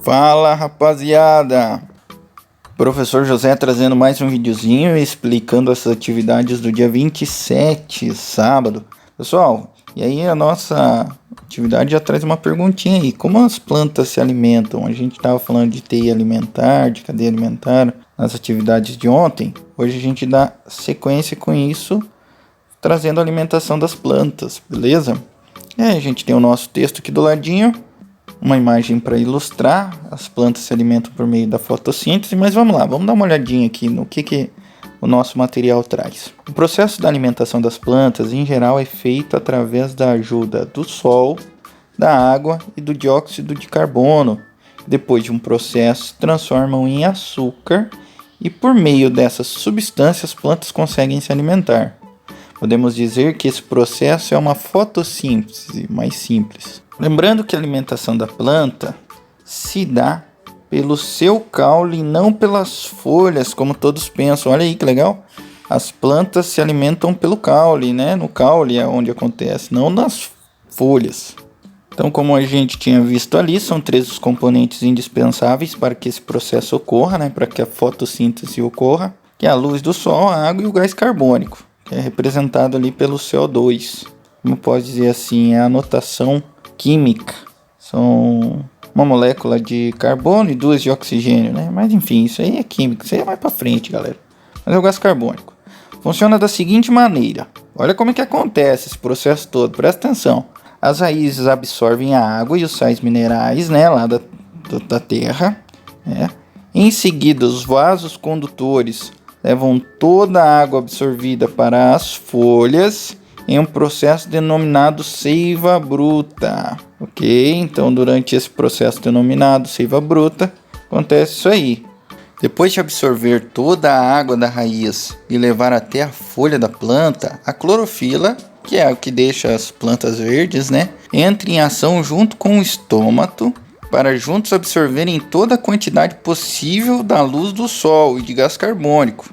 Fala, rapaziada! Professor José trazendo mais um videozinho explicando as atividades do dia 27, sábado. Pessoal, e aí a nossa atividade já traz uma perguntinha aí. Como as plantas se alimentam? A gente estava falando de teia alimentar, de cadeia alimentar nas atividades de ontem. Hoje a gente dá sequência com isso, trazendo a alimentação das plantas, beleza? A gente tem o nosso texto aqui do ladinho. Uma imagem para ilustrar, as plantas se alimentam por meio da fotossíntese, mas vamos lá, vamos dar uma olhadinha aqui no que o nosso material traz. O processo da alimentação das plantas, em geral, é feito através da ajuda do sol, da água e do dióxido de carbono. Depois de um processo, se transformam em açúcar e por meio dessas substâncias, as plantas conseguem se alimentar. Podemos dizer que esse processo é uma fotossíntese mais simples. Lembrando que a alimentação da planta se dá pelo seu caule e não pelas folhas, como todos pensam. Olha aí que legal. As plantas se alimentam pelo caule, né? No caule é onde acontece, não nas folhas. Então, como a gente tinha visto ali, são 3 os componentes indispensáveis para que esse processo ocorra, né? Para que a fotossíntese ocorra, que é a luz do sol, a água e o gás carbônico, que é representado ali pelo CO2. Como pode dizer assim, é a notação química. São uma molécula de carbono e 2 de oxigênio, né? Mas enfim, isso aí é química, isso aí é mais pra frente, galera. Mas é o gás carbônico. Funciona da seguinte maneira. Olha como é que acontece esse processo todo, presta atenção. As raízes absorvem a água e os sais minerais, né, lá da terra, né? Em seguida, os vasos condutores levam toda a água absorvida para as folhas em um processo denominado seiva bruta, ok? Então, durante esse processo denominado seiva bruta, acontece isso aí. Depois de absorver toda a água da raiz e levar até a folha da planta, a clorofila, que é o que deixa as plantas verdes, né, entra em ação junto com o estômago para juntos absorverem toda a quantidade possível da luz do sol e de gás carbônico.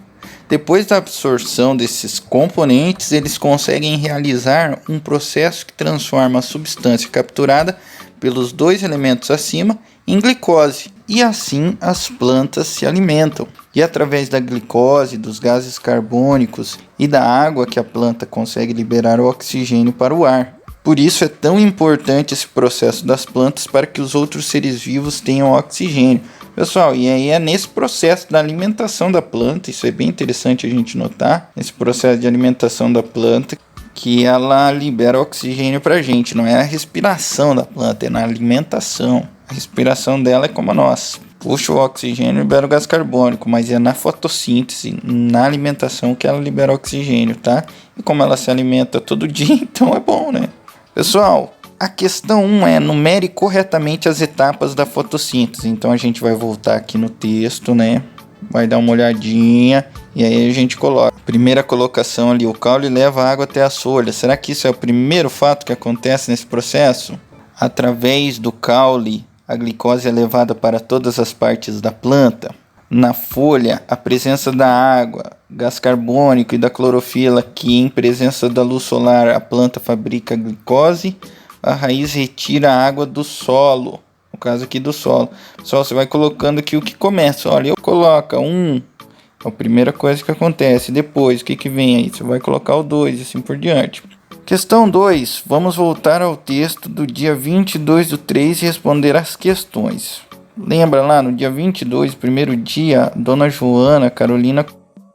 Depois da absorção desses componentes, eles conseguem realizar um processo que transforma a substância capturada pelos 2 elementos acima em glicose. E assim as plantas se alimentam. E através da glicose, dos gases carbônicos e da água que a planta consegue liberar o oxigênio para o ar. Por isso é tão importante esse processo das plantas para que os outros seres vivos tenham oxigênio. Pessoal, e aí é nesse processo da alimentação da planta, isso é bem interessante a gente notar, esse processo de alimentação da planta, que ela libera oxigênio para a gente, não é a respiração da planta, é na alimentação. A respiração dela é como a nossa, puxa o oxigênio e libera o gás carbônico, mas é na fotossíntese, na alimentação que ela libera oxigênio, tá? E como ela se alimenta todo dia, então é bom, né? Pessoal, a questão 1 é numere corretamente as etapas da fotossíntese. Então a gente vai voltar aqui no texto, né? Vai dar uma olhadinha e aí a gente coloca. Primeira colocação ali, o caule leva a água até as folhas. Será que isso é o primeiro fato que acontece nesse processo? Através do caule, a glicose é levada para todas as partes da planta. Na folha, a presença da água, gás carbônico e da clorofila, que em presença da luz solar a planta fabrica glicose. A raiz retira a água do solo, no caso aqui do solo. Só você vai colocando aqui o que começa. Olha, eu coloco 1, é a primeira coisa que acontece. Depois, o que vem aí? Você vai colocar o 2 e assim por diante. Questão 2, vamos voltar ao texto do dia 22/3 e responder as questões. Lembra lá, no dia 22, primeiro dia, Dona Joana, Carolina,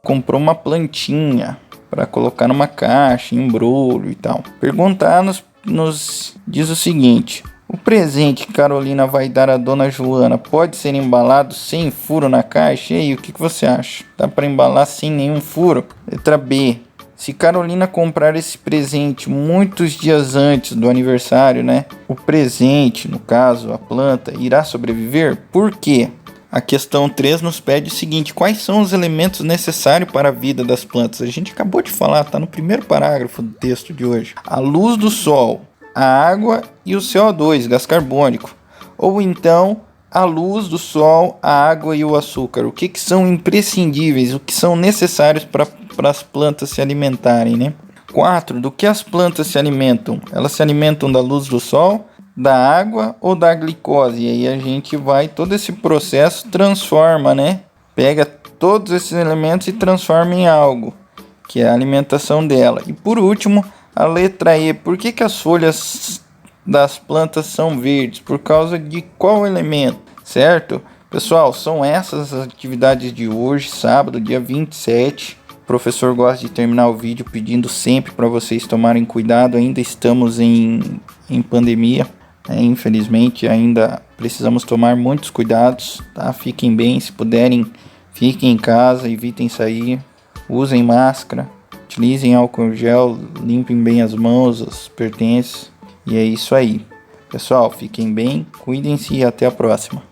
comprou uma plantinha para colocar numa caixa, em embrulho e tal. Perguntar nos diz o seguinte: o presente que Carolina vai dar a Dona Joana pode ser embalado sem furo na caixa? E aí, o que você acha? Dá para embalar sem nenhum furo? Letra B. Se Carolina comprar esse presente muitos dias antes do aniversário, né? O presente, no caso, a planta, irá sobreviver? Por quê? A questão 3 nos pede o seguinte: quais são os elementos necessários para a vida das plantas? A gente acabou de falar, está no primeiro parágrafo do texto de hoje. A luz do sol, a água e o CO2, gás carbônico. Ou então, a luz do sol, a água e o açúcar. O que são imprescindíveis, o que são necessários para as plantas se alimentarem, né? 4. Do que as plantas se alimentam? Elas se alimentam da luz do sol, da água ou da glicose. E aí a gente vai, todo esse processo transforma, né? Pega todos esses elementos e transforma em algo, que é a alimentação dela. E por último, a letra E. Por que as folhas das plantas são verdes? Por causa de qual elemento, certo? Pessoal, são essas as atividades de hoje, sábado, dia 27. O professor gosta de terminar o vídeo pedindo sempre para vocês tomarem cuidado. Ainda estamos em pandemia, né? Infelizmente, ainda precisamos tomar muitos cuidados, tá? Fiquem bem, se puderem, fiquem em casa, evitem sair, usem máscara, utilizem álcool gel, limpem bem as mãos, os pertences. E é isso aí. Pessoal, fiquem bem, cuidem-se e até a próxima.